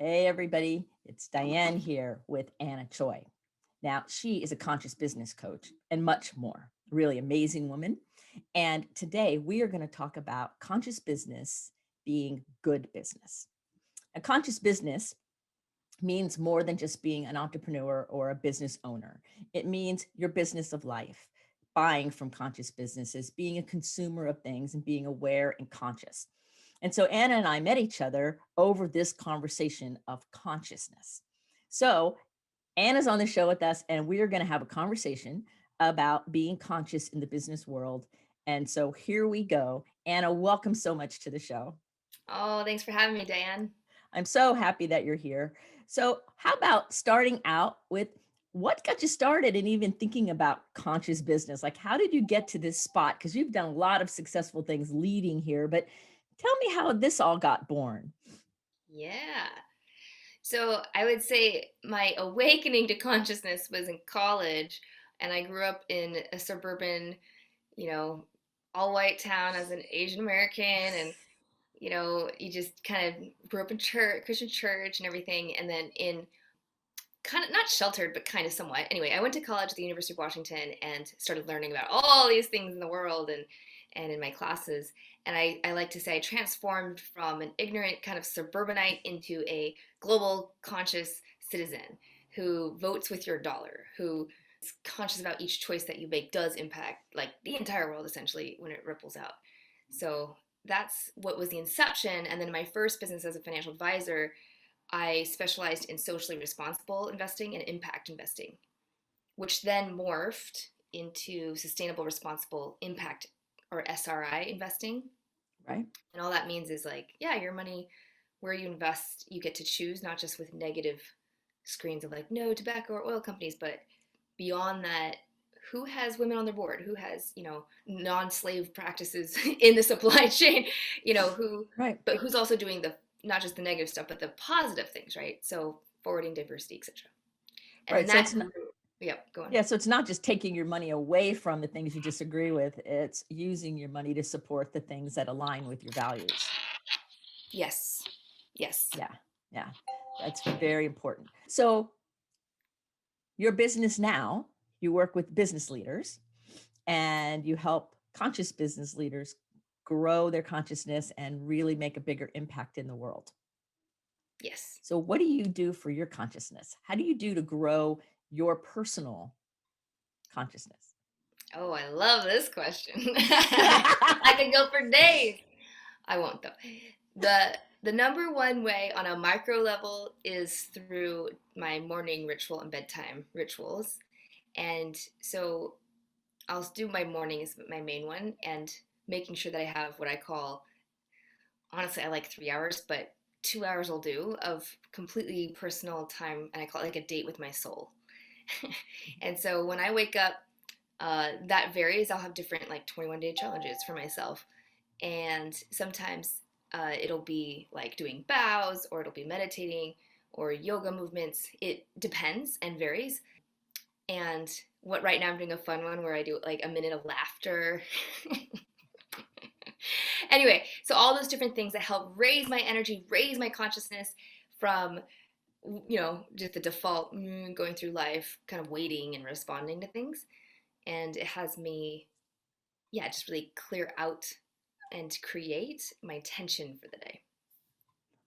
Hey, everybody. It's Dianne here with Anna Choi. Now, she is a conscious business coach and much more. Really amazing woman. And today we are going to talk about conscious business being good business. A conscious business means more than just being an entrepreneur or a business owner. It means your business of life, buying from conscious businesses, being a consumer of things, and being aware and conscious. And so Anna and I met each other over this conversation of consciousness. So Anna's on the show with us, and we are going to have a conversation about being conscious in the business world. And so here we go. Anna, welcome so much to the show. Oh, thanks for having me, Diane. I'm so happy that you're here. So, how about starting out with what got you started and even thinking about conscious business? Like, how did you get to this spot? Because you've done a lot of successful things leading here, but tell me how this all got born. Yeah. So I would say my awakening to consciousness was in college, and I grew up in a suburban, you know, all white town as an Asian American, and you just kind of grew up in church, Christian church, and everything, and then in kind of not sheltered, but kind of somewhat. Anyway, I went to college at the University of Washington and started learning about all these things in the world and in my classes. And I like to say I transformed from an ignorant kind of suburbanite into a global conscious citizen who votes with your dollar, who is conscious about each choice that you make does impact like the entire world essentially when it ripples out. So that's what was the inception. And then my first business as a financial advisor, I specialized in socially responsible investing and impact investing, which then morphed into sustainable responsible impact or SRI investing. Right. And all that means is like, yeah, your money, where you invest, you get to choose, not just with negative screens of like no tobacco or oil companies, but beyond that, who has women on their board, who has non-slave practices in the supply chain, who, Right. but who's also doing the not just the negative stuff but the positive things, right? So forwarding diversity, etc. And then Right. So that it's not, grew. Yep, go on. yeah, so it's not just taking your money away from the things you disagree with, it's using your money to support the things that align with your values. Yes, yes. Yeah. Yeah. That's very important. So your business now, you work with business leaders and you help conscious business leaders grow their consciousness and really make a bigger impact in the world. Yes. So, what do you do for your consciousness? How do you do to grow your personal consciousness? Oh, I love this question. I could go for days. I won't though. The number one way on a micro level is through my morning ritual and bedtime rituals. And so I'll do my morning is my main one, and making sure that I have what I call, honestly, I like 3 hours, but 2 hours will do, of completely personal time, and I call it like a date with my soul. And so when I wake up, that varies. I'll have different like 21-day challenges for myself, and sometimes it'll be like doing bows, or it'll be meditating, or yoga movements. It depends and varies. And what right now I'm doing a fun one where I do like a minute of laughter. Anyway, so all those different things that help raise my energy, raise my consciousness from just the default going through life, kind of waiting and responding to things. And it has me, yeah, just really clear out and create my tension for the day.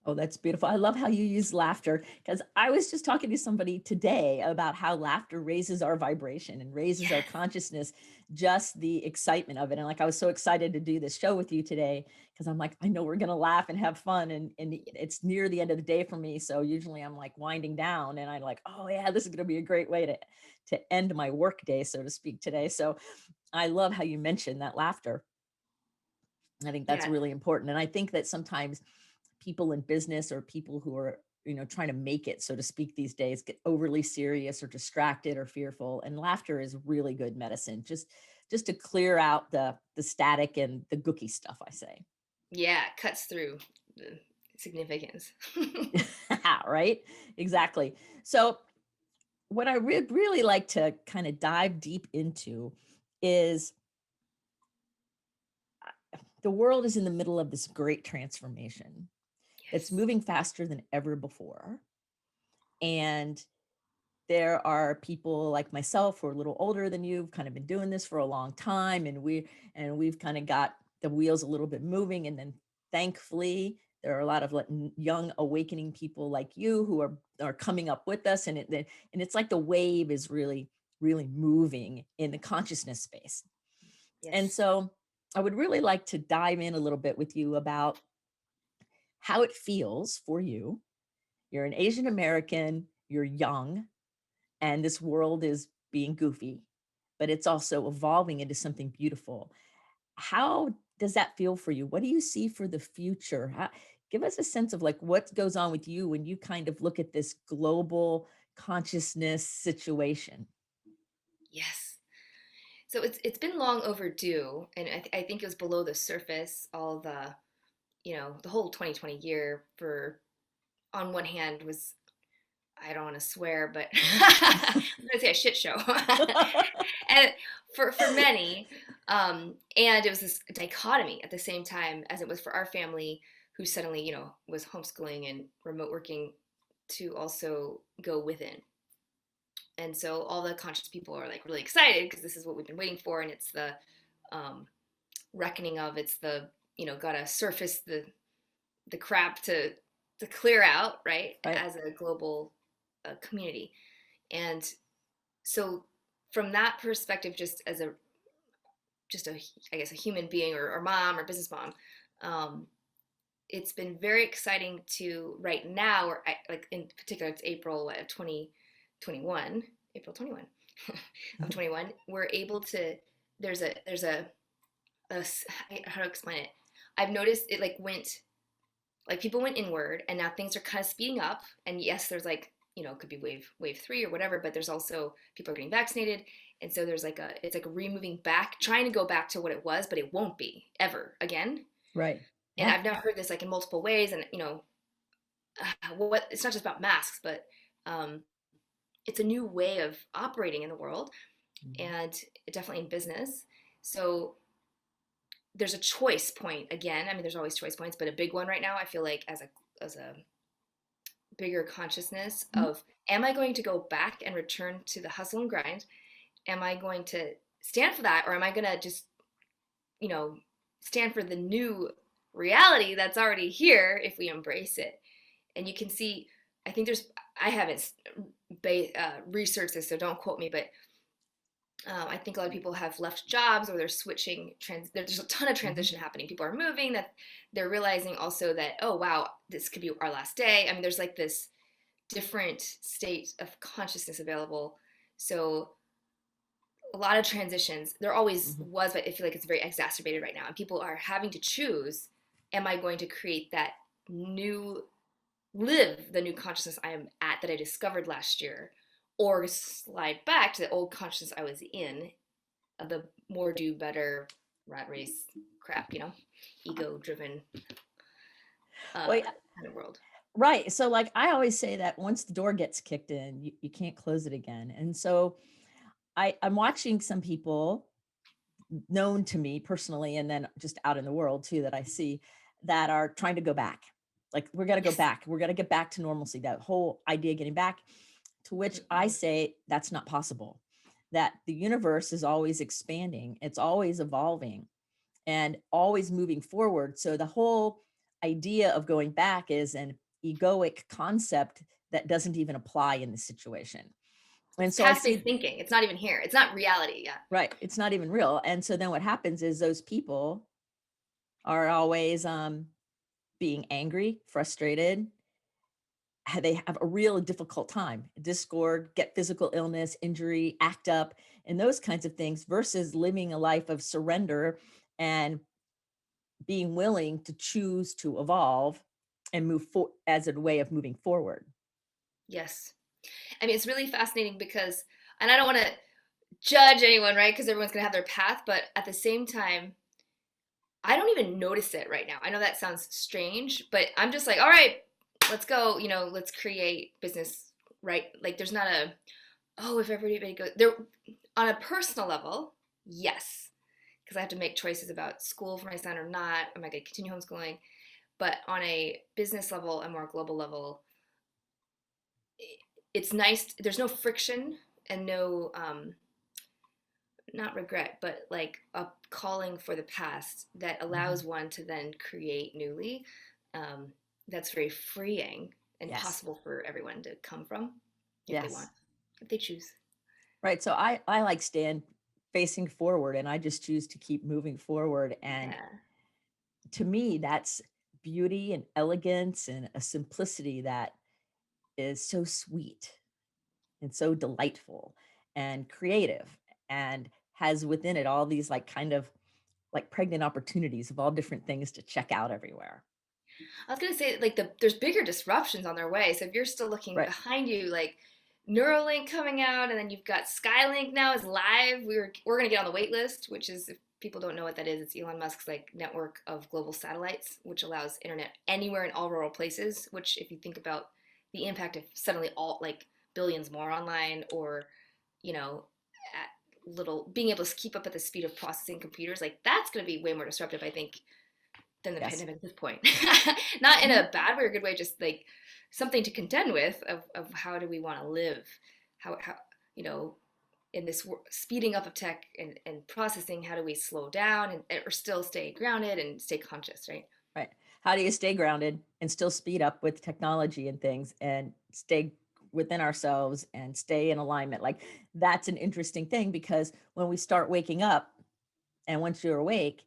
Oh, that's beautiful. I love how you use laughter because I was just talking to somebody today about how laughter raises our vibration and raises our Yes. consciousness, just the excitement of it. And like, I was so excited to do this show with you today because I'm like, I know we're going to laugh and have fun. And it's near the end of the day for me. So usually I'm like winding down and I'm like, oh, yeah, this is going to be a great way to end my work day, so to speak, today. So I love how you mentioned that laughter. I think that's Yeah. really important. And I think that sometimes people in business or people who are trying to make it, so to speak, these days get overly serious or distracted or fearful, and laughter is really good medicine, just to clear out the static and the gooky stuff, I say. Yeah, it cuts through the significance. Right, exactly. So what I would really like to kind of dive deep into is the world is in the middle of this great transformation. that's moving faster than ever before. And there are people like myself who are a little older than you, kind of been doing this for a long time, and we've kind of got the wheels a little bit moving. And then thankfully, there are a lot of young awakening people like you who are coming up with us, and it's like the wave is really moving in the consciousness space. And Yes. so I would really like to dive in a little bit with you about how it feels for you. You're an Asian American, you're young, and this world is being goofy, but it's also evolving into something beautiful. How does that feel for you? What do you see for the future? Give us a sense of like what goes on with you when you kind of look at this global consciousness situation. Yes. So it's been long overdue, and I think it was below the surface. All the the whole 2020 year, for on one hand, was, I don't want to swear, but I'm gonna say a shit show, and for many, and it was this dichotomy at the same time as it was for our family, who suddenly was homeschooling and remote working, to also go within. And so all the conscious people are like really excited because this is what we've been waiting for, and it's the um, reckoning of, it's the gotta surface the crap to clear out, right, Right. as a global community. And so from that perspective, just a I guess a human being, or mom, or business mom, um, it's been very exciting to right now, or like in particular, it's April of 2021, April 21 of 21. We're able to, there's a how to explain it. I've noticed it like went, like people went inward, and now things are kind of speeding up. And yes, there's like, it could be wave 3 or whatever, but there's also people are getting vaccinated. And so there's like it's like a removing back, trying to go back to what it was, but it won't be ever again. Right. And Yeah. I've now heard this like in multiple ways. And what it's not just about masks, but um, it's a new way of operating in the world, Mhm. and definitely in business. So there's a choice point again. I mean, there's always choice points, but a big one right now, I feel like, as a bigger consciousness Mhm. of, am I going to go back and return to the hustle and grind? Am I going to stand for that, or am I going to just, you know, stand for the new reality that's already here if we embrace it? And you can see, I think I haven't researched this, so don't quote me, but I think a lot of people have left jobs, or they're switching. There's a ton of Mhm. transition happening. People are moving, that they're realizing also that, oh wow, this could be our last day. I mean, there's like this different state of consciousness available. So a lot of transitions. There always Mhm. was, but I feel like it's very exacerbated right now. And people are having to choose: am I going to create that new, live the new consciousness I am at, that I discovered last year, or slide back to the old consciousness I was in, of the more, do better, rat race crap, ego driven Well, yeah, kind of world. right. So, like, I always say that once the door gets kicked in, you can't close it again. And so, I'm watching some people known to me personally, and then just out in the world too, that I see that are trying to go back. Like, we're going to go Yes. back. We're going to get back to normalcy. That whole idea of getting back, to which I Mm-hmm. say that's not possible. That the universe is always expanding, it's always evolving, and always moving forward. So the whole idea of going back is an egoic concept that doesn't even apply in this situation. And It's so I past based see, thinking. It's not even here. It's not reality. Yeah. right, it's not even real. And so then what happens is those people are always being angry, frustrated. They have a real difficult time, discord, get physical illness, injury, act up, and those kinds of things, versus living a life of surrender and being willing to choose to evolve and move as a way of moving forward. Yes. I mean, it's really fascinating because, and I don't want to judge anyone, right? Because everyone's going to have their path. But at the same time, I don't even notice it right now. I know that sounds strange, but I'm just like, all right, let's go, let's create business, right? Like, there's not a, oh, if everybody goes there on a personal level, yes, because I have to make choices about school for my son or not. Am I going to continue homeschooling? But on a business level, a more global level, it's nice. There's no friction and no not regret, but like a calling for the past that Mhm. allows one to then create newly. Um, that's very freeing and Yes. possible for everyone to come from if they want, Yes. if they choose. Right. So I like stand facing forward and I just choose to keep moving forward. And Yeah. to me, that's beauty and elegance and a simplicity that is so sweet and so delightful and creative and has within it all these like kind of like pregnant opportunities of all different things to check out everywhere. I was gonna say like there's bigger disruptions on their way. So if you're still looking Right. behind you, like Neuralink coming out, and then you've got Skylink now is live. We're gonna get on the wait list, which is if people don't know what that is, it's Elon Musk's like network of global satellites, which allows internet anywhere in all rural places. Which if you think about the impact of suddenly all like billions more online, or you know, at little being able to keep up at the speed of processing computers, like that's gonna be way more disruptive, I think, than the Yes. pandemic at this point. Not in Mhm. a bad way or good way, just like something to contend with of how do we want to live, how you know in this speeding up of tech and processing, how do we slow down or still stay grounded and stay conscious, right? Right. How do you stay grounded and still speed up with technology and things and stay within ourselves and stay in alignment? Like that's an interesting thing because when we start waking up and once you're awake,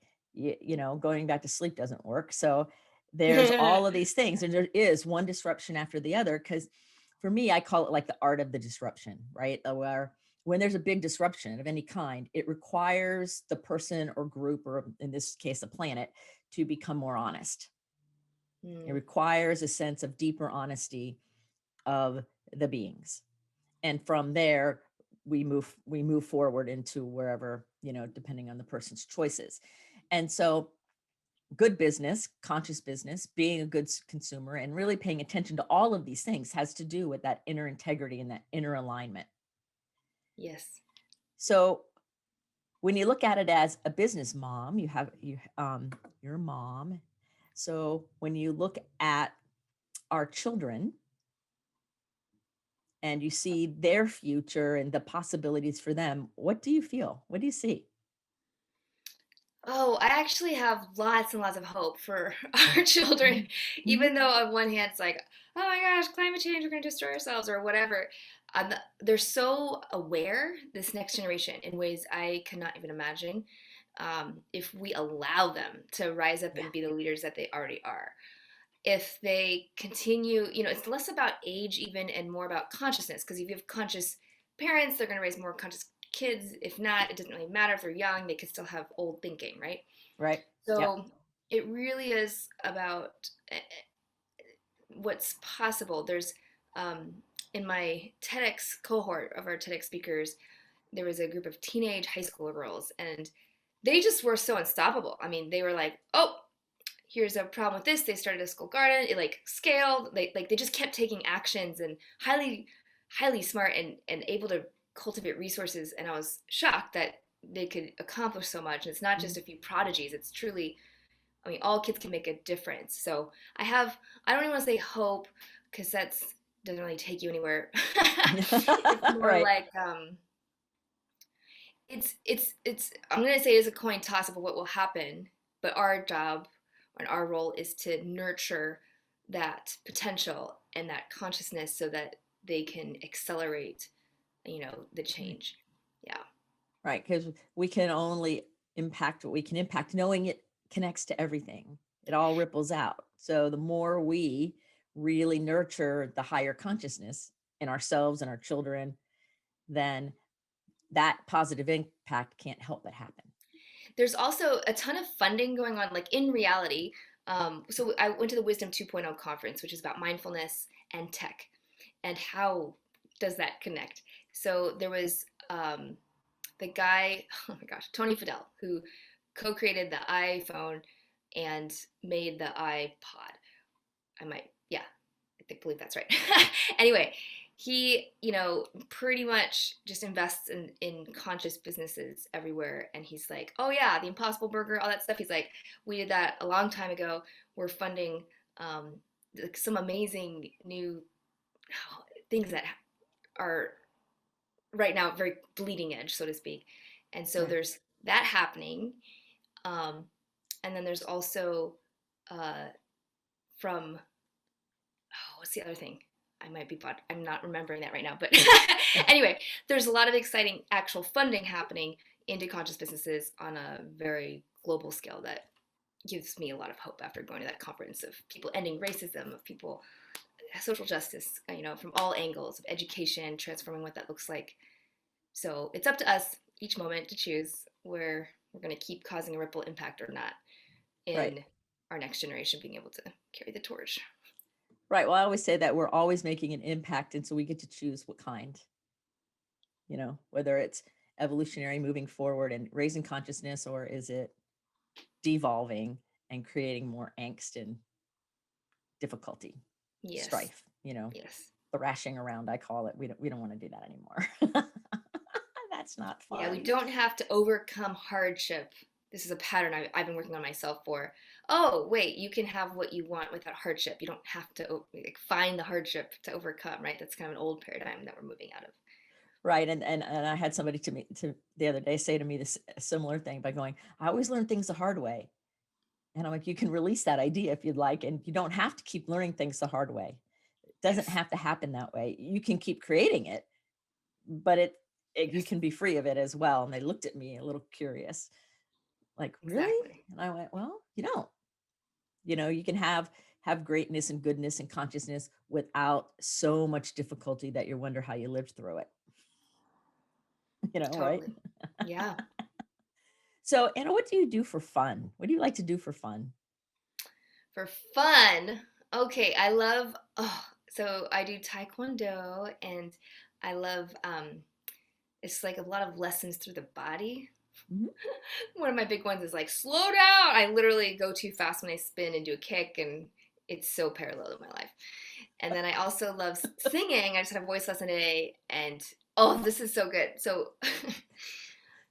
going back to sleep doesn't work. So there's all of these things and there is one disruption after the other because for me, I call it like the art of the disruption, right? Where when there's a big disruption of any kind, it requires the person or group, or in this case, the planet, to become more honest. It Mm, requires a sense of deeper honesty of the beings. And from there, we move forward into wherever, depending on the person's choices. And so good business, conscious business, being a good consumer and really paying attention to all of these things has to do with that inner integrity and that inner alignment. yes. So when you look at it as a business mom, you're a mom. So when you look at our children and you see their future and the possibilities for them, what do you feel? What do you see? Oh, I actually have lots and lots of hope for our children, Mhm. even Mhm. though on one hand it's like, oh my gosh, climate change, we're going to destroy ourselves or whatever. They're so aware, this next generation, in ways I cannot even imagine, if we allow them to rise up Yeah. and be the leaders that they already are. If they continue, it's less about age even and more about consciousness, because if you have conscious parents, they're going to raise more conscious kids. If not, it doesn't really matter if they're young, they could still have old thinking, right? Right. Yep. So it really is about what's possible. There's in my TEDx cohort of our TEDx speakers, there was a group of teenage high school girls, and they just were so unstoppable. I mean, they were like, oh, here's a problem with this. They started a school garden. It like scaled. They just kept taking actions, and highly smart and able to cultivate resources. And I was shocked that they could accomplish so much. And it's not just Mhm. a few prodigies. It's truly, I mean, all kids can make a difference. So I don't even want to say hope, because that's doesn't really take you anywhere. It's more Right. like it's I'm gonna say it's a coin toss of what will happen, but our job and our role is to nurture that potential and that consciousness so that they can accelerate, the Right. change. Yeah. Right. Because we can only impact what we can impact, knowing it connects to everything. It all ripples out. So the more we really nurture the higher consciousness in ourselves and our children, then that positive impact can't help but happen. There's also a ton of funding going on, like in reality. So I went to the Wisdom 2.0 conference, which is about mindfulness and tech, and how does that connect. So there was the guy, oh my gosh, Tony Fadell, who co-created the iPhone and made the iPod. I might, yeah, I think believe that's right. Anyway, he, pretty much just invests in conscious businesses everywhere. And he's like, oh yeah, the Impossible Burger, all that stuff. He's like, we did that a long time ago. We're funding um, some amazing new things that are right now very bleeding edge, so to speak. And so Right. there's that happening. Um, and then there's also uh, from what's the other thing? I'm not remembering that right now. But anyway, there's a lot of exciting actual funding happening into conscious businesses on a very global scale that gives me a lot of hope after going to that conference of people ending racism, of people social justice, from all angles of education, transforming what that looks like. So it's up to us each moment to choose where we're going to keep causing a ripple impact or not Right. in our next generation being able to carry the torch. Right. Well, I always say that we're always making an impact. And so we get to choose what kind, whether it's evolutionary moving forward and raising consciousness, or is it devolving and creating more angst and difficulty, Yes. strife, Yes. thrashing around, I call it. We don't want to do that anymore. That's not Yeah, we fun. don't have to overcome hardship. This is a pattern I've been working on myself for. Oh, wait, you can have what you want without hardship. You don't have to like, find the hardship to overcome, right? That's kind of an old paradigm that we're moving out of. Right. And I had somebody to the other day say to me this similar thing by going, I always learn things the hard way. And I'm like, you can release that idea if you'd like, and you don't have to keep learning things the hard way. It doesn't Yes, have to happen that way. You can keep creating it, but you yes, can be free of it as well. And they looked at me a little curious, like, really? exactly. And I went, well, you don't. You can have greatness and goodness and consciousness without so much difficulty that you wonder how you lived through it. Right? Totally. Yeah. So, Anna, what do you do for fun? What do you like to do for fun? For fun, okay, so I do taekwondo and I love, it's like a lot of lessons through the body. Mhm. One of my big ones is like, slow down. I literally go too fast when I spin and do a kick, and it's so parallel to my life. And then I also love singing. I just had a voice lesson today, and oh, this is so good. So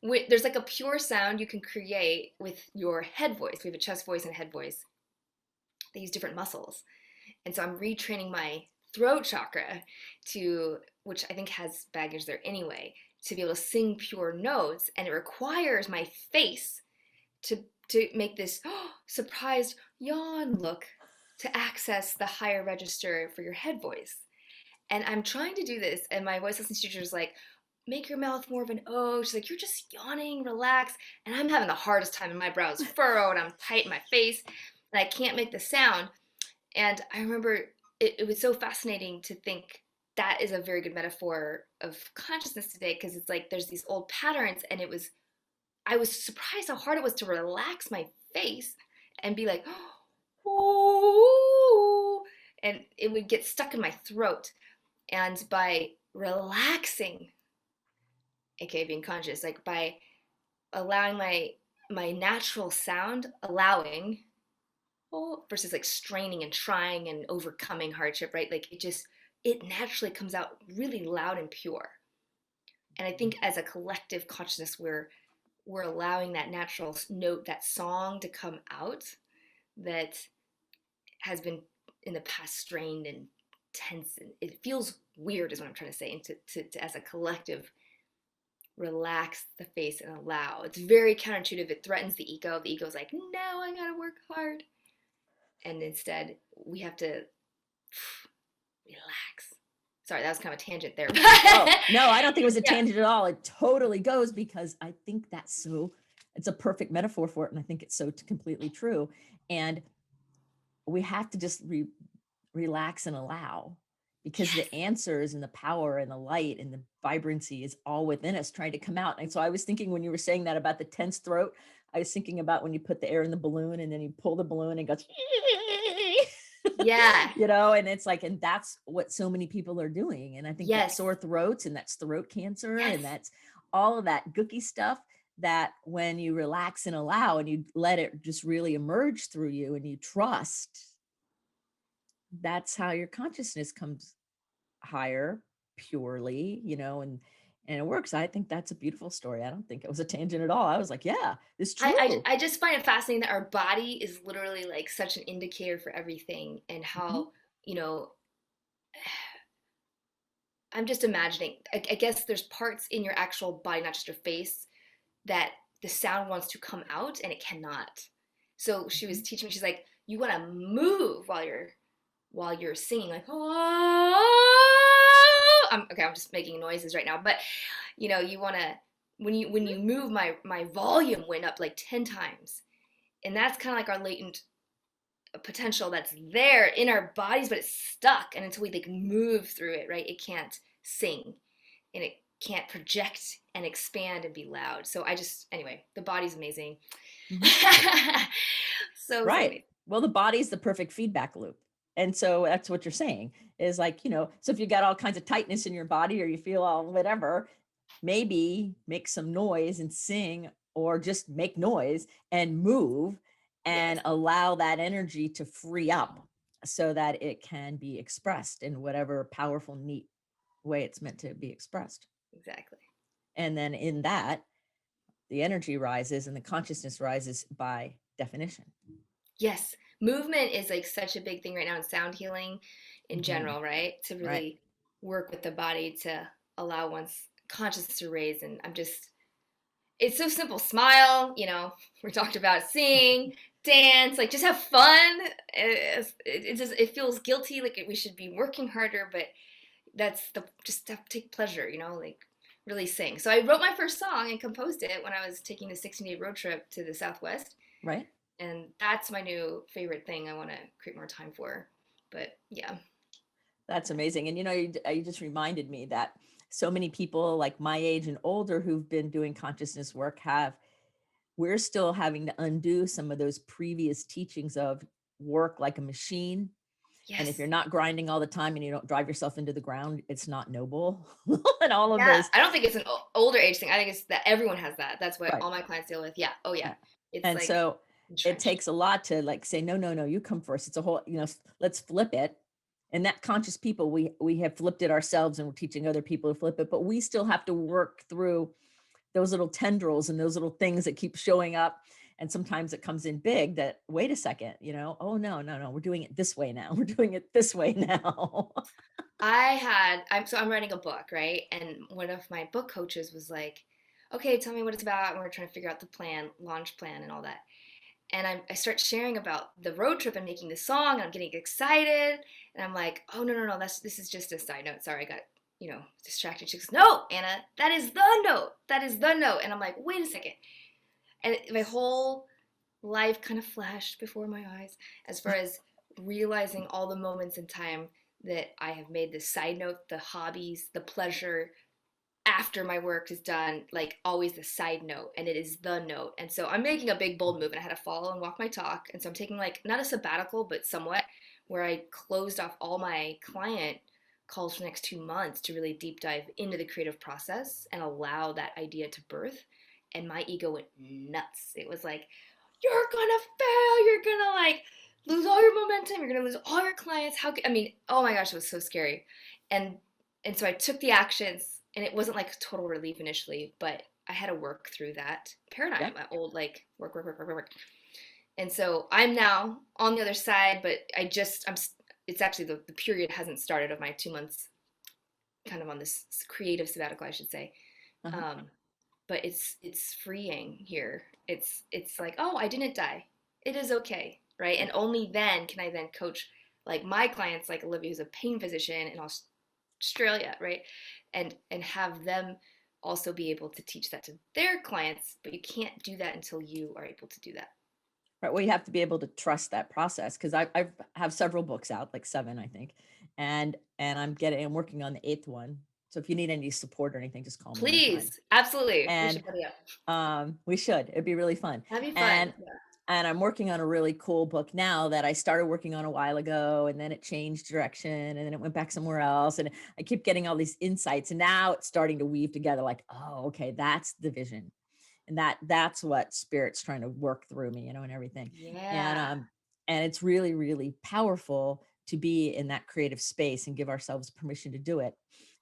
there's like a pure sound you can create with your head voice. We have a chest voice and a head voice. They use different muscles. And so I'm retraining my throat chakra which I think has baggage there anyway, to be able to sing pure notes. And it requires my face to make this surprised yawn look to access the higher register for your head voice. And I'm trying to do this, and my voice lessons teacher is like, make your mouth more of an O. She's like, you're just yawning, relax. And I'm having the hardest time, and my brows furrowed, I'm tight in my face, and I can't make the sound. And I remember it was so fascinating to think that is a very good metaphor of consciousness today, because it's like there's these old patterns, and I was surprised how hard it was to relax my face and be like, oh, and it would get stuck in my throat. And by relaxing, aka being conscious, like by allowing my natural sound, allowing versus like straining and trying and overcoming hardship, right? Like it naturally comes out really loud and pure. And I think as a collective consciousness, we're allowing that natural note, that song to come out that has been in the past strained and tense, and it feels weird is what I'm trying to say. And to as a collective relax the face and allow. It's very counterintuitive. It threatens the ego. The ego's like, no, I gotta work hard. And instead, we have to relax. Sorry, that was kind of a tangent there. Oh, no, I don't think it was a Yeah. tangent at all. It totally goes, because I think it's a perfect metaphor for it. And I think it's so completely true. And we have to just relax and allow, because Yes. the answers and the power and the light and the vibrancy is all within us trying to come out. And so I was thinking, when you were saying that about the tense throat, I was thinking about when you put the air in the balloon and then you pull the balloon and it goes, Yeah. and it's like, and that's what so many people are doing. And I think that Yes. sore throats, and that's throat cancer, Yes. and that's all of that gooky stuff, that when you relax and allow and you let it just really emerge through you and you trust, that's how your consciousness comes higher. purely, and it works. I think that's a beautiful story. I don't think it was a tangent at all. I was like, yeah, it's true. I just find it fascinating that our body is literally like such an indicator for everything, and Mhm. how, you know, I'm just imagining, I guess there's parts in your actual body, not just your face, that the sound wants to come out and it cannot. So she was Mhm. teaching me, she's like, you want to move while you're singing, like, oh, I'm just making noises right now, but you want to, when you move, my volume went up like 10 times, and that's kind of like our latent potential that's there in our bodies, but it's stuck, and until we like move through it, right, it can't sing, and it can't project and expand and be loud. So I just, anyway, the body's amazing. Mhm. So Right. amazing. Well, the body's the perfect feedback loop. And so that's what you're saying is like, so if you got all kinds of tightness in your body or you feel all whatever, maybe make some noise and sing or just make noise and move Yes, and allow that energy to free up so that it can be expressed in whatever powerful, neat way it's meant to be expressed. exactly. And then in that, the energy rises and the consciousness rises by definition. Yes, movement is like such a big thing right now in sound healing in Mhm. general, right? To Right. really work with the body to allow one's consciousness to raise. And I'm just, it's so simple. Smile, we talked about sing, dance, like just have fun. It feels guilty, like we should be working harder, but that's the just have to take pleasure, like really sing. So I wrote my first song and composed it when I was taking the 16-day road trip to the Southwest, Right. and that's my new favorite thing I want to create more time for. But yeah. That's amazing. And you just reminded me that so many people like my age and older who've been doing consciousness work we're still having to undo some of those previous teachings of work like a machine. And if Yes. you're not grinding all the time and you don't drive yourself into the ground, it's not noble. And all of Yeah, those. I don't think it's an older age thing. I think it's that everyone has that. That's what Right. all my clients deal with. Yeah. Oh yeah. Yeah. It's And like so it entrenched. takes a lot to like say, no, no, no, you come first. It's a whole, let's flip it. And that conscious people, we have flipped it ourselves and we're teaching other people to flip it, but we still have to work through those little tendrils and those little things that keep showing up. And sometimes it comes in big that, wait a second, oh no, no, no, we're doing it this way now. We're doing it this way now. I'm writing a book, right? And one of my book coaches was like, okay, tell me what it's about. And we're trying to figure out the plan, launch plan, and all that. And I start sharing about the road trip and making the song, and I'm getting excited. And I'm like, oh, no, no, no, this is just a side note. Sorry, I got, distracted. She goes, no, Anna, that is the note. That is the note. And I'm like, wait a second. And my whole life kind of flashed before my eyes as far as realizing all the moments in time that I have made the side note, the hobbies, the pleasure after my work is done, like always the side note, and it is the note. And so I'm making a big bold move, and I had to follow and walk my talk. And so I'm taking like not a sabbatical, but somewhat, where I closed off all my client calls for the next 2 months to really deep dive into the creative process and allow that idea to birth. And my ego went nuts. It was like, you're gonna fail, you're gonna like lose all your momentum, you're gonna lose all your clients. I mean, oh my gosh, it was so scary. And and so I took the actions, and it wasn't like total relief initially, but I had to work through that paradigm, Yep. my old like work, work, work, work, work. And so I'm now on the other side, but it's actually the period hasn't started of my 2 months kind of on this creative sabbatical, I should say. Uh-huh. Um, but it's freeing here. It's like, oh, I didn't die. It is okay, right? Right. And only then can I then coach like my clients, like Olivia, who's a pain physician in Australia, right? And have them also be able to teach that to their clients, but you can't do that until you are able to do that. Right. Well, you have to be able to trust that process because I have several books out, like seven, I think, and I'm working on the eighth one. So if you need any support or anything, just call me anytime. Please, absolutely, we And should buddy up. we should. It'd be really fun. That'd be fun. And and I'm working on a really cool book now that I started working on a while ago, and then it changed direction, and then it went back somewhere else, and I keep getting all these insights, and now it's starting to weave together. Like, oh, okay, that's the vision, and that's what spirit's trying to work through me, and everything, and Yeah. um, and it's really, really powerful to be in that creative space and give ourselves permission to do it.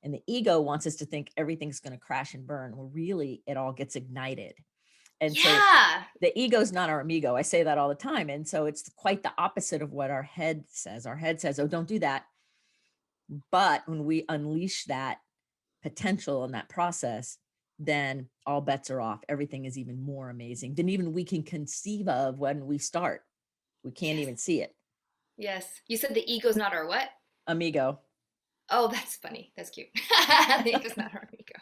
And the ego wants us to think everything's going to crash and burn. Well, really, it all gets ignited. And so Yeah. the ego is not our amigo. I say that all the time. And so it's quite the opposite of what our head says. Our head says, oh, don't do that. But when we unleash that potential in that process, then all bets are off. Everything is even more amazing than even we can conceive of when we start. We can't Yes. even see it. Yes. You said the ego's not our what? Amigo. Oh, that's funny. That's cute. The ego's not our ego.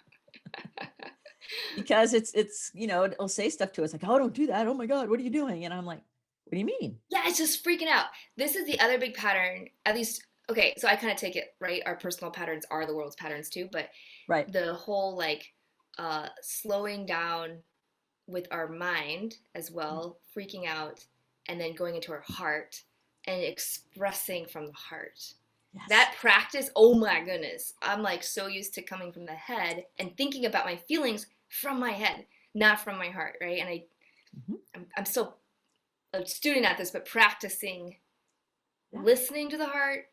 Because it's it'll say stuff to us like, oh, don't do that. Oh my God, what are you doing? And I'm like, what do you mean? Yeah, it's just freaking out. This is the other big pattern, at least, okay, so I kind of take it, right? Our personal patterns are the world's patterns too, but Right. the whole like slowing down with our mind as well, freaking out, and then going into our heart and expressing from the heart. Yes. That practice, oh my goodness, I'm like so used to coming from the head and thinking about my feelings from my head, not from my heart, right? And Mhm. I'm still a student at this, but practicing Yeah. listening to the heart,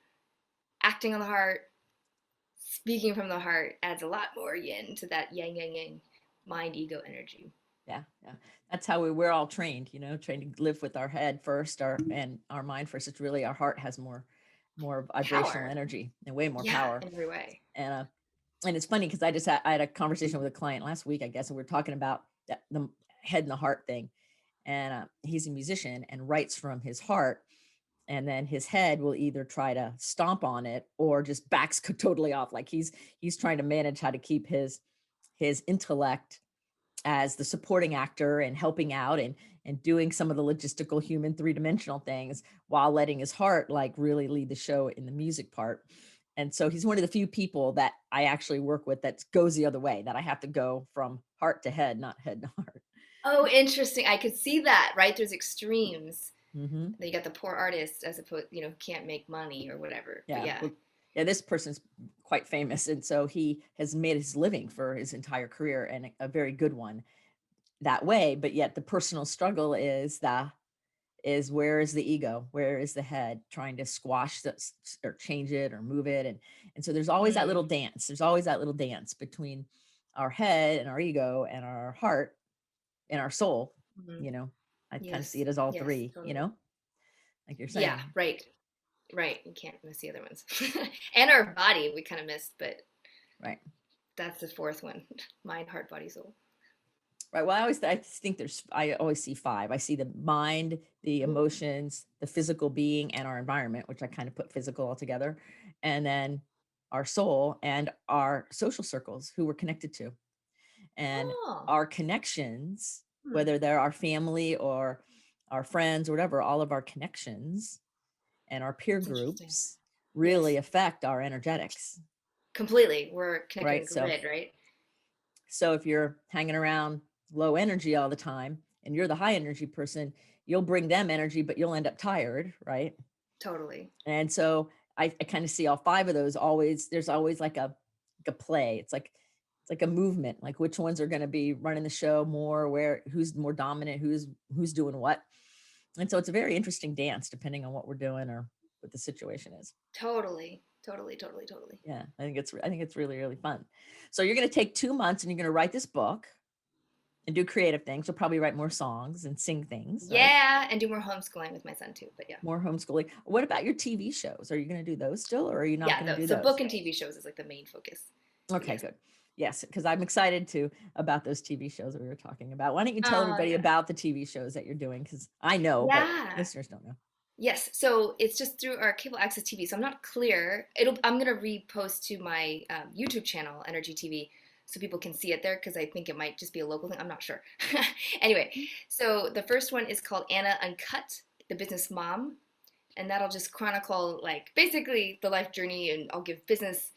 acting on the heart, speaking from the heart adds a lot more yin to that yang yang yang mind ego energy. Yeah. Yeah. That's how we're all trained, trained to live with our head first, and our mind first. It's really our heart has more vibrational Power. energy and way more Yeah, power. in every way. And it's funny because I had a conversation with a client last week, I guess, and we are talking about the head and the heart thing. And he's a musician and writes from his heart, and then his head will either try to stomp on it or just backs totally off. Like he's trying to manage how to keep his intellect as the supporting actor and helping out and doing some of the logistical human three-dimensional things while letting his heart like really lead the show in the music part. And so he's one of the few people that I actually work with that goes the other way, that I have to go from heart to head, not head to heart. Oh, interesting. I could see that, right? There's extremes. Mm-hmm. Then you got the poor artist as opposed, can't make money or whatever. But Yeah. yeah. Well, yeah, this person's quite famous. And so he has made his living for his entire career, and a very good one that way. But yet the personal struggle is where is the ego? Where is the head trying to squash this or change it or move it? And so there's always that little Mm. dance. There's always that little dance between our head and our ego and our heart and our soul. Mm-hmm. You know, I kind of see Yes. it as all Yes, three, totally. like you're Yeah, saying. right. Right. You can't miss the other ones. And our body we kind of missed, but Right. that's the fourth one. Mind, heart, body, soul. Right. Well, I always see five. I see the mind, the Ooh. emotions, the physical being, and our environment, which I kind of put physical all together. And then our soul and our social circles who we're connected to. And Oh. our connections, Hmm. whether they're our family or our friends or whatever, all of our connections and our peer That's interesting. groups Yes. really affect our energetics. Completely. We're connected in Right. So grid, right? So if you're hanging around low energy all the time and you're the high energy person, you'll bring them energy, but you'll end up tired, right? Totally. And so I kind of see all five of those always. There's always like a play. It's like a movement. Like which ones are going to be running the show more? Where who's more dominant? Who's doing what? And so it's a very interesting dance depending on what we're doing or what the situation is. Totally. Totally. Totally. Totally. Yeah, I think it's really fun. So you're going to take 2 months and you're going to write this book and do creative things. You'll probably write more songs and sing things, right? Yeah, and do more homeschooling with my son too. But yeah. More homeschooling. What about your TV shows? Are you going to do those still, or are you not Yeah, going to do so those? book and TV shows is like the main focus. But Okay, yes. good. Yes, because I'm excited to about those TV shows that we were talking about. Why don't you tell Oh everybody yeah. about the TV shows that you're doing? Because I know, but Yeah. listeners don't know. Yes, so it's just through our cable access TV. So I'm not clear. I'm gonna repost to my YouTube channel, Energy TV, so people can see it there because I think it might just be a local thing. I'm not sure. Anyway, so the first one is called Anna Uncut, the Business Mom, and that'll just chronicle like basically the life journey, and I'll give business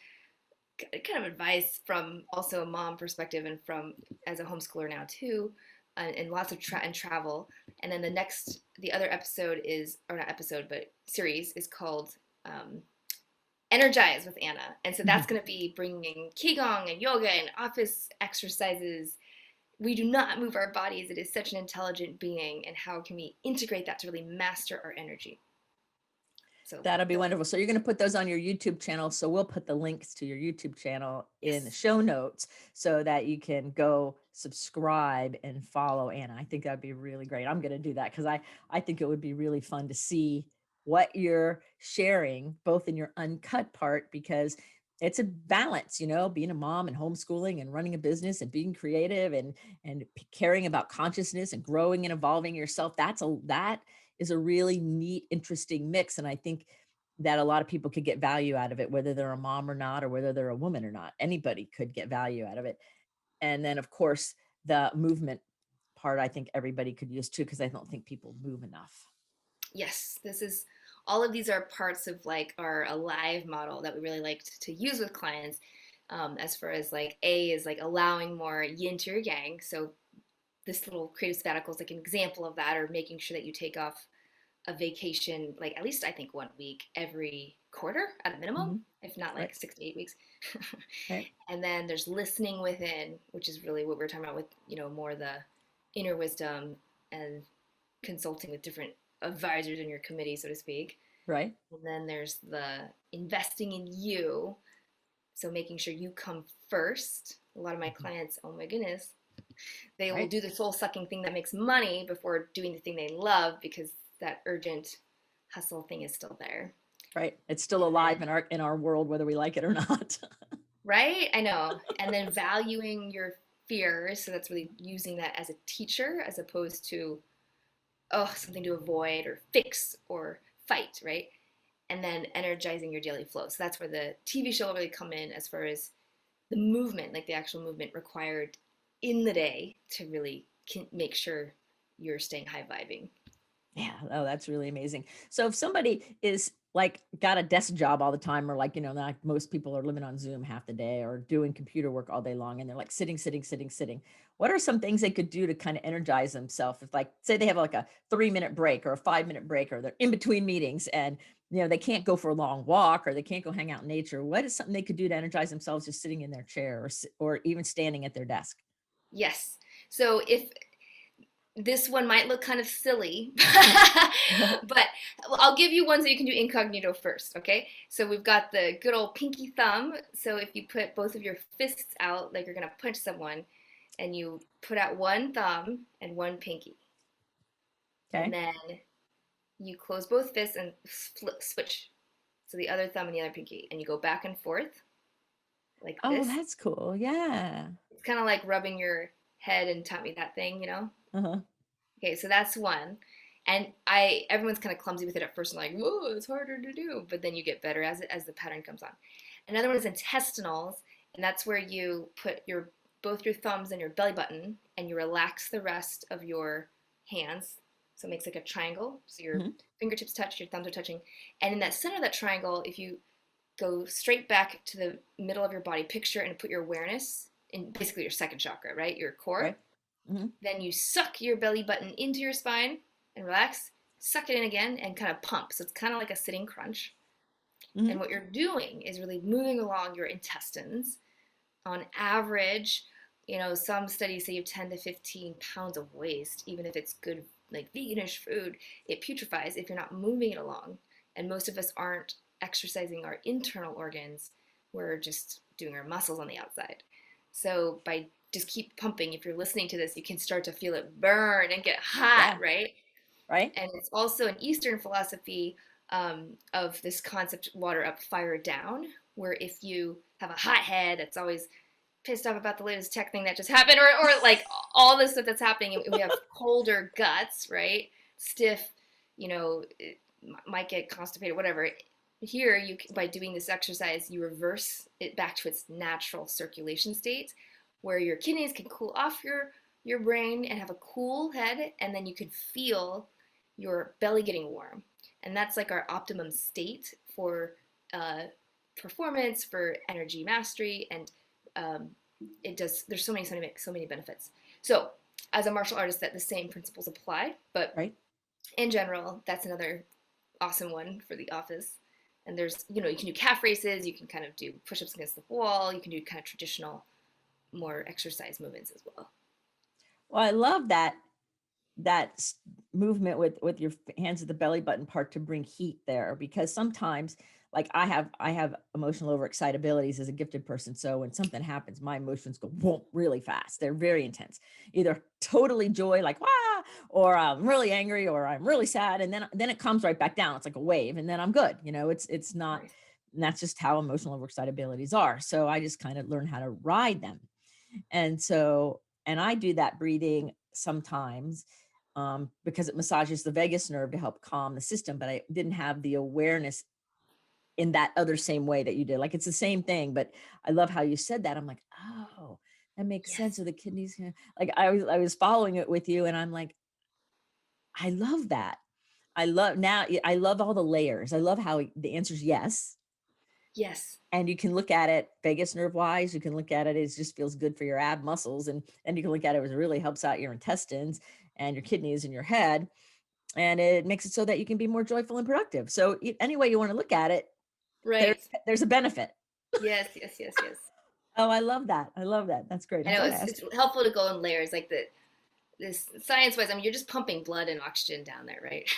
kind of advice from also a mom perspective and from as a homeschooler now too, and lots of travel. And then the other episode is, or not episode, but series is called Energize with Anna. And so that's going to be bringing Qigong and yoga and office exercises. We do not move our bodies. It is such an intelligent being. And how can we integrate that to really master our energy? So That'll be wonderful. So you're going to put those on your YouTube channel. So we'll put the links to your YouTube channel in the yes. show notes so that you can go subscribe and follow Anna. I think that'd be really great. I'm going to do that because I think it would be really fun to see what you're sharing, both in your uncut part, because it's a balance, being a mom and homeschooling and running a business and being creative and caring about consciousness and growing and evolving yourself. That is a really neat, interesting mix. And I think that a lot of people could get value out of it, whether they're a mom or not, or whether they're a woman or not. Anybody could get value out of it. And then, of course, the movement part, I think everybody could use too, because I don't think people move enough. Yes, this is all of these are parts of like our alive model that we really like to use with clients. As far as like A is like allowing more yin to your yang. So this little creative sabbatical is like an example of that, or making sure that you take off a vacation, like at least I think 1 week every quarter at a minimum, Mm-hmm. if not Right. like 6 to 8 weeks. Right. And then there's listening within, which is really what we're talking about with, more the inner wisdom and consulting with different advisors in your committee, so to speak. Right. And then there's the investing in you. So making sure you come first. A lot of my Mhm. clients, oh my goodness, they will Right. do the soul sucking thing that makes money before doing the thing they love because that urgent hustle thing is still there. Right. It's still And alive then, in our world, whether we like it or not. right? I know. And then valuing your fears. So that's really using that as a teacher as opposed to, oh, something to avoid or fix or fight, right? And then energizing your daily flow. So that's where the TV show will really come in as far as the movement, like the actual movement required in the day to really make sure you're staying high vibing. Yeah. Oh, that's really amazing. So if somebody is like got a desk job all the time, or like, like most people are living on Zoom half the day or doing computer work all day long, and they're like sitting, sitting, sitting, sitting, what are some things they could do to kind of energize themselves? If like, say they have like a 3-minute break or a 5-minute break, or they're in between meetings and, they can't go for a long walk or they can't go hang out in nature. What is something they could do to energize themselves just sitting in their chair or even standing at their desk? Yes. So if this one might look kind of silly, but I'll give you ones that you can do incognito first, okay? So we've got the good old pinky thumb. So if you put both of your fists out like you're gonna punch someone, and you put out one thumb and one pinky, and Okay. then you close both fists and switch. So the other thumb and the other pinky, and you go back and forth like Oh, this. that's cool. Yeah. It's kind of like rubbing your head and tummy, that thing. Uh-huh. Okay, so that's one. And everyone's kind of clumsy with it at first and like, whoa, it's harder to do. But then you get better as the pattern comes on. Another one is intestinals, and that's where you put both your thumbs and your belly button and you relax the rest of your hands. So it makes like a triangle. So your Mhm. fingertips touch, your thumbs are touching. And in that center of that triangle, if you go straight back to the middle of your body, picture and put your awareness in basically your second chakra, right? Your core. Right. Mhm. Then you suck your belly button into your spine and relax. Suck it in again and kind of pump. So it's kind of like a sitting crunch. And Mhm. what you're doing is really moving along your intestines. On average, some studies say you have 10 to 15 pounds of waste, even if it's good, like veganish food, it putrefies if you're not moving it along. And most of us aren't exercising our internal organs. We're just doing our muscles on the outside. So by just keep pumping, if you're listening to this, you can start to feel it burn and get hot, Yeah. right? Right. And it's also an Eastern philosophy of this concept, water up, fire down, where if you have a hot head that's always pissed off about the latest tech thing that just happened, or like all this stuff that's happening, and we have colder guts, right? Stiff, it might get constipated, whatever. Here, by doing this exercise, you reverse it back to its natural circulation state, where your kidneys can cool off your brain and have a cool head, and then you can feel your belly getting warm, and that's like our optimum state for performance, for energy mastery, and um, it does. There's so many benefits. So as a martial artist, that the same principles apply, but Right. in general, that's another awesome one for the office. And there's, you can do calf races, you can kind of do push-ups against the wall, you can do kind of traditional, more exercise movements as well. Well, I love that that movement with your hands at the belly button part to bring heat there, because sometimes, like I have emotional overexcitabilities as a gifted person, so when something happens my emotions go boom really fast. They're very intense, either totally joy like wow, or I'm really angry, or I'm really sad, and then it comes right back down. It's like a wave, and then I'm good. It's not. Right. And that's just how emotional overexcitabilities are. So I just kind of learn how to ride them. And I do that breathing sometimes, because it massages the vagus nerve to help calm the system. But I didn't have the awareness in that other same way that you did. Like it's the same thing, but I love how you said that. I'm like, oh, that makes sense. Yes. Of the kidneys. Like I was following it with you, and I'm like, I love that. I love all the layers. I love how the answer is yes. Yes. And you can look at it vagus nerve wise. You can look at it as just feels good for your ab muscles. And you can look at it as it really helps out your intestines and your kidneys and your head. And it makes it so that you can be more joyful and productive. So any way you want to look at it, there, Right. there's a benefit. Yes. Yes. Yes. Yes. Oh, I love that. I love that. That's great. I I'm know glad I asked. it's helpful to go in layers like this science wise. I mean, you're just pumping blood and oxygen down there, right?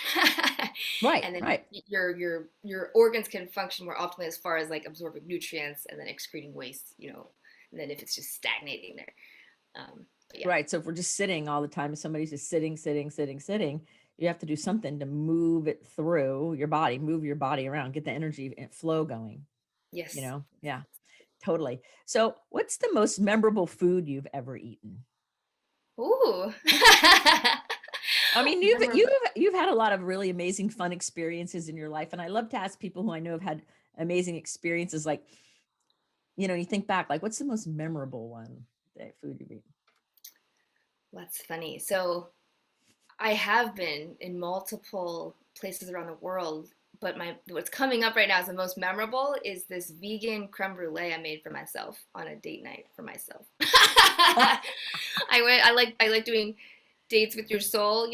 Right, And then right. your organs can function more optimally as far as like absorbing nutrients and then excreting waste, and then if it's just stagnating there. But yeah. Right. So if we're just sitting all the time, if somebody's just sitting, sitting, sitting, sitting, you have to do something to move it through your body, move your body around, get the energy and flow going, Yes. Yeah, totally. So what's the most memorable food you've ever eaten? Ooh. I mean, you've you've Memorable. you've had a lot of really amazing fun experiences in your life. And I love to ask people who I know have had amazing experiences, like, you think back, like what's the most memorable one, that food you've eaten? That's funny. So I have been in multiple places around the world, but my what's coming up right now as the most memorable is this vegan creme brulee I made for myself on a date night for myself. I like doing dates with your soul,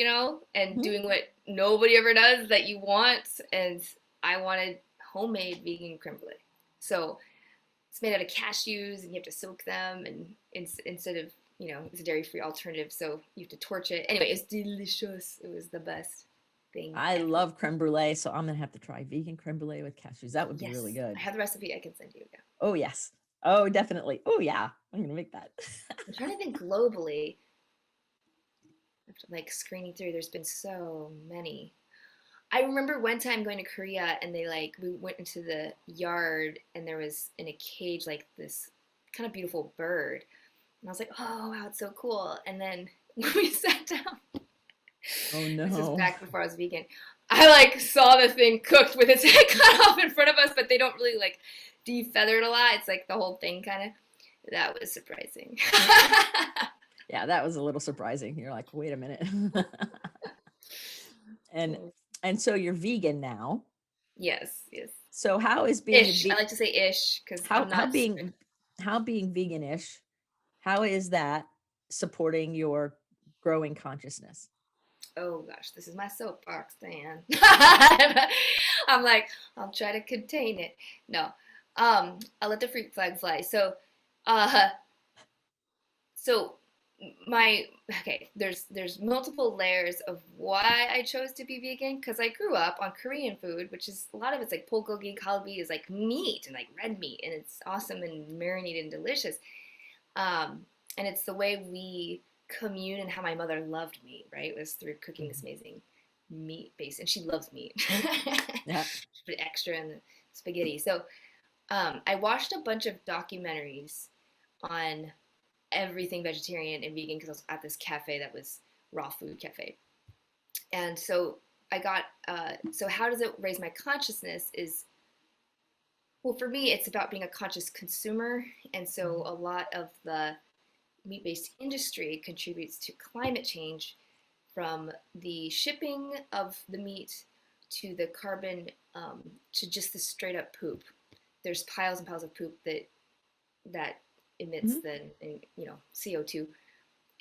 and Mhm. doing what nobody ever does that you want, and I wanted homemade vegan creme brulee. So it's made out of cashews, and you have to soak them, and instead of it's a dairy-free alternative, so you have to torch it. Anyway, it's delicious. It was the best thing I ever. love creme brulee, so I'm gonna have to try vegan creme brulee with cashews. That would be really Yes, I good. have the recipe. I can send you. Yeah. Oh yes. Oh, definitely. Oh yeah. I'm gonna make that. I'm trying to think globally. After like screening through, there's been so many. I remember one time going to Korea, and we went into the yard, and there was in a cage like this kind of beautiful bird, and I was like, oh wow, it's so cool. And then when we sat down, Oh this was no. back before I was vegan. I like saw the thing cooked with its head cut off in front of us, but they don't really like defeather it a lot. It's like the whole thing kind of. That was surprising. Yeah, that was a little surprising. You're like, wait a minute. and and so you're vegan now. Yes, yes. So how is being a Ish. I like to say ish because how I'm how not strict. being how being veganish, how is that supporting your growing consciousness? Oh gosh, this is my soapbox, Dan. I'm like, I'll try to contain it. No, I'll let the freak flag fly. Uh, so my okay, there's multiple layers of why I chose to be vegan because I grew up on Korean food, which is a lot of it's like bulgogi, kalbi is like meat and like red meat, and it's awesome and marinated and delicious. And it's the way we commune and how my mother loved meat, right? It was through cooking this Mhm. amazing meat base, and she loves meat. Yeah. She put extra in the spaghetti. So I watched a bunch of documentaries on everything vegetarian and vegan because I was at this cafe that was raw food cafe. And so I got, so how does it raise my consciousness is, well, for me, it's about being a conscious consumer. And so a lot of the meat based industry contributes to climate change from the shipping of the meat to the carbon to just the straight up poop. There's piles and piles of poop that emits Mhm. the CO2,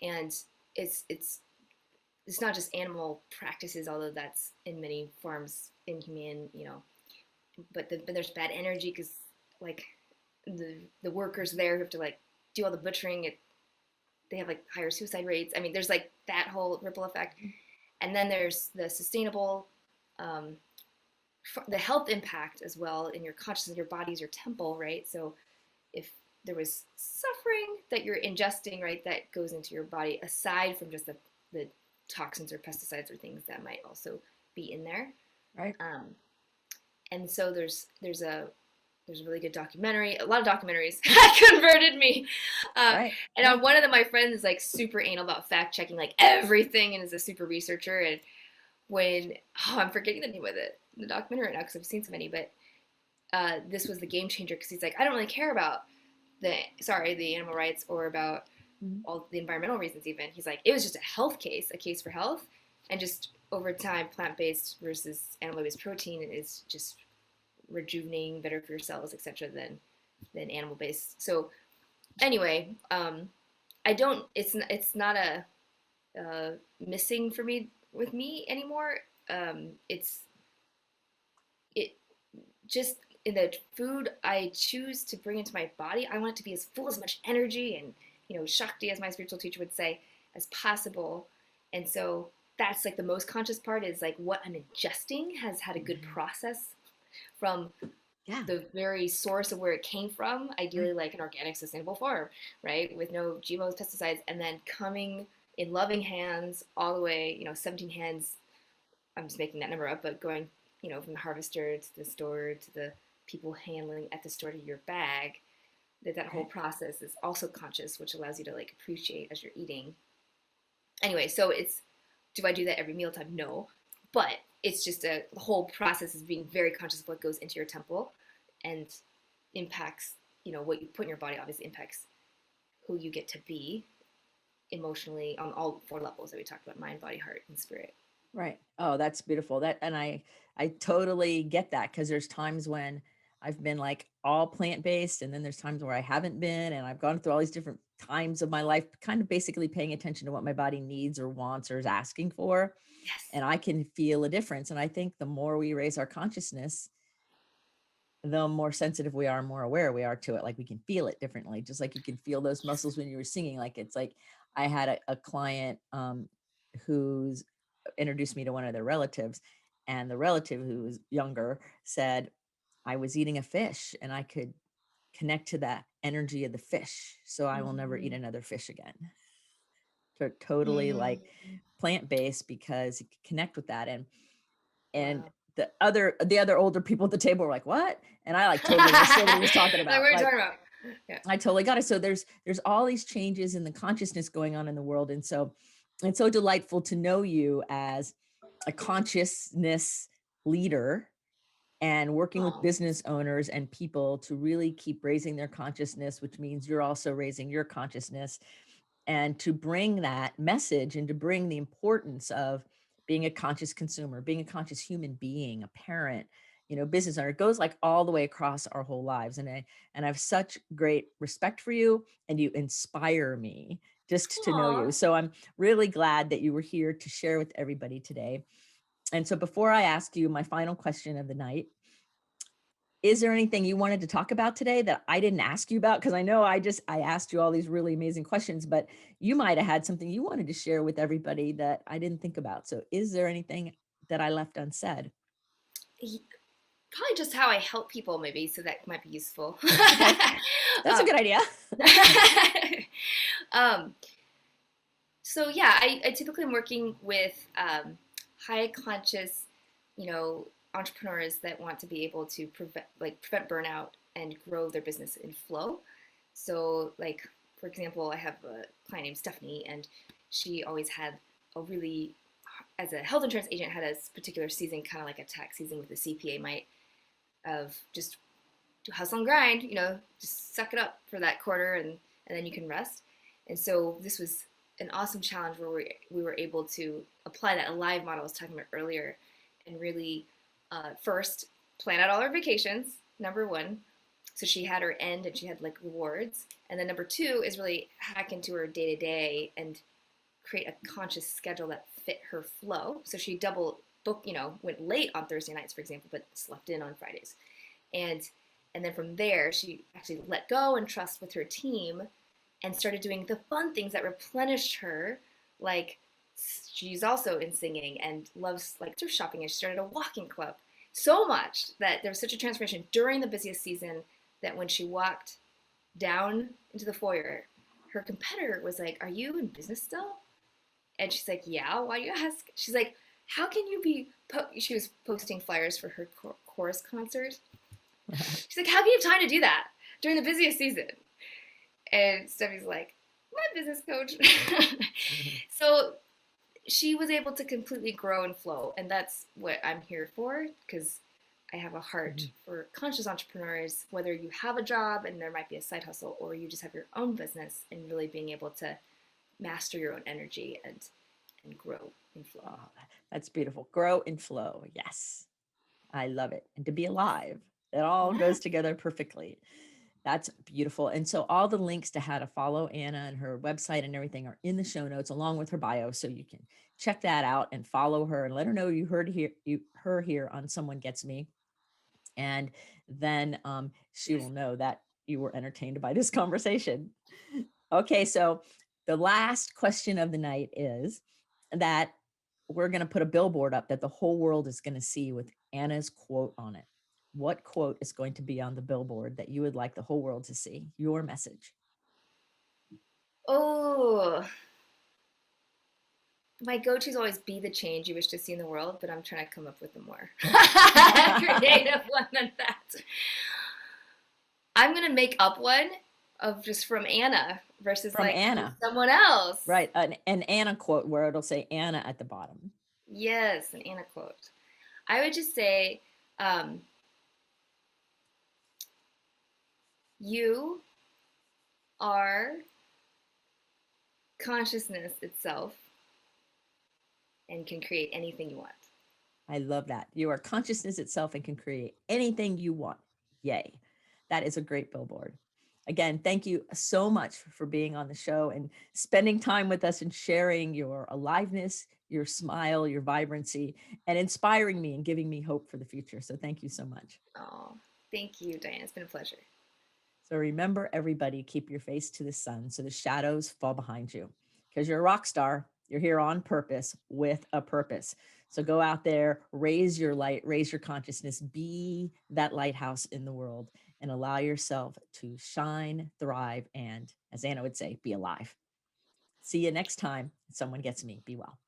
and it's it's not just animal practices, although that's in many forms inhumane, but there's bad energy because like the workers there who have to like do all the butchering. they have like higher suicide rates. I mean, there's like that whole ripple effect. And then there's the sustainable, um, the health impact as well in your consciousness. Your body's your temple, right? So if there was suffering that you're ingesting, right, that goes into your body aside from just the toxins or pesticides or things that might also be in there. Right. Um, and so there's a really good documentary. A lot of documentaries converted me. Right. And Yeah. on one of them, my friend is like super anal about fact checking like everything and is a super researcher. And when I'm forgetting the name of the documentary right now because I've seen so many, but this was the game changer because he's like, I don't really care about the animal rights or about Mhm. all the environmental reasons even. He's like, it was just a case for health, and just over time, plant-based versus animal-based protein is just rejuvenating, better for your cells, etc. than animal-based. So anyway, I don't. It's not a missing for me with me anymore. It's it just in the food I choose to bring into my body. I want it to be as full as much energy and shakti, as my spiritual teacher would say, as possible. And so that's like the most conscious part is like what I'm ingesting has had a good process from Yeah. the very source of where it came from, Right. ideally like an organic, sustainable farm, right, with no GMOs, pesticides, and then coming in loving hands all the way, 17 hands. I'm just making that number up, but going, from the harvester to the store to the people handling at the store to your bag, that whole Right. process is also conscious, which allows you to like appreciate as you're eating. Anyway, so do I do that every mealtime? No, but it's just the whole process is being very conscious of what goes into your temple and impacts, what you put in your body obviously impacts who you get to be emotionally on all four levels that we talked about: mind, body, heart, and spirit. Right. Oh, that's beautiful. And I totally get that because there's times when I've been like all plant-based and then there's times where I haven't been and I've gone through all these different times of my life, kind of basically paying attention to what my body needs or wants or is asking for. Yes. And I can feel a difference. And I think the more we raise our consciousness, the more sensitive we are, more aware we are to it. Like we can feel it differently, just like you can feel those Yes. muscles when you were singing. Like it's like I had a client who's introduced me to one of their relatives, and the relative who was younger said, I was eating a fish and I could connect to that energy of the fish. So I will never eat Mm-hmm. another fish again. So totally like Mm-hmm. plant-based because you can connect with that. And Wow. the other older people at the table were like, what? And I like totally understood what he was talking Like, what about. are you Like talking about? Yeah. I totally got it. So there's all these changes in the consciousness going on in the world. And so it's so delightful to know you as a consciousness leader and working with Oh. business owners and people to really keep raising their consciousness, which means you're also raising your consciousness, and to bring that message and to bring the importance of being a conscious consumer, being a conscious human being, a parent, business owner. It goes like all the way across our whole lives. And I have such great respect for you and you inspire me just to know you. Aw. So I'm really glad that you were here to share with everybody today. And so before I ask you my final question of the night, is there anything you wanted to talk about today that I didn't ask you about? Because I know I asked you all these really amazing questions, but you might have had something you wanted to share with everybody that I didn't think about. So is there anything that I left unsaid? Probably just how I help people, maybe, so that might be useful. Okay, that's a um, good idea. um, so yeah, I typically am working with high conscious, entrepreneurs that want to be able to prevent burnout and grow their business in flow. So like, for example, I have a client named Stephanie, and she always had a really, as a health insurance agent, had a particular season, kind of like a tax season with the CPA might, of just to hustle and grind, just suck it up for that quarter, and then you can rest. And so this was an awesome challenge where we were able to apply that alive model I was talking about earlier, and really first plan out all her vacations, number one. So she had her end and she had like rewards. And then number two is really hack into her day to day and create a conscious schedule that fit her flow. So she double booked, went late on Thursday nights, for example, but slept in on Fridays. And and then from there, she actually let go and trust with her team and started doing the fun things that replenished her. Like she's also in singing and loves like thrift shopping, and she started a walking club. So much that there was such a transformation during the busiest season that when she walked down into the foyer, her competitor was like, "Are you in business still?" And she's like, "Yeah, why do you ask?" She's like, "How can you be?" She was posting flyers for her chorus concert. She's like, "How can you have time to do that during the busiest season?" And Steffi's like, "My business coach." So she was able to completely grow and flow. And that's what I'm here for, because I have a heart for conscious entrepreneurs, whether you have a job and there might be a side hustle, or you just have your own business, and really being able to master your own energy and grow and flow. Oh, that's beautiful. Grow and flow. Yes. I love it. And to be alive, it all Yeah. goes together perfectly. That's beautiful. And so all the links to how to follow Anna and her website and everything are in the show notes along with her bio. So you can check that out and follow her and let her know you heard her here on Someone Gets Me. And then she will know that you were entertained by this conversation. Okay, so the last question of the night is that we're going to put a billboard up that the whole world is going to see with Anna's quote on it. What quote is going to be on the billboard that you would like the whole world to see? Your message. Oh, my go-to is always be the change you wish to see in the world, but I'm trying to come up with a more creative one than that. I'm gonna make up one of just from Anna versus From like Anna, someone else. right? An Anna quote where it'll say Anna at the bottom. Yes, an Anna quote. I would just say, you are consciousness itself and can create anything you want. I love that. You are consciousness itself and can create anything you want. Yay. That is a great billboard. Again, thank you so much for being on the show and spending time with us and sharing your aliveness, your smile, your vibrancy, and inspiring me and giving me hope for the future. So thank you so much. Oh, thank you, Diane. It's been a pleasure. So remember, everybody, keep your face to the sun so the shadows fall behind you, because you're a rock star. You're here on purpose with a purpose. So go out there, raise your light, raise your consciousness, be that lighthouse in the world, and allow yourself to shine, thrive, and, as Anna would say, be alive. See you next time. Someone Gets Me. Be well.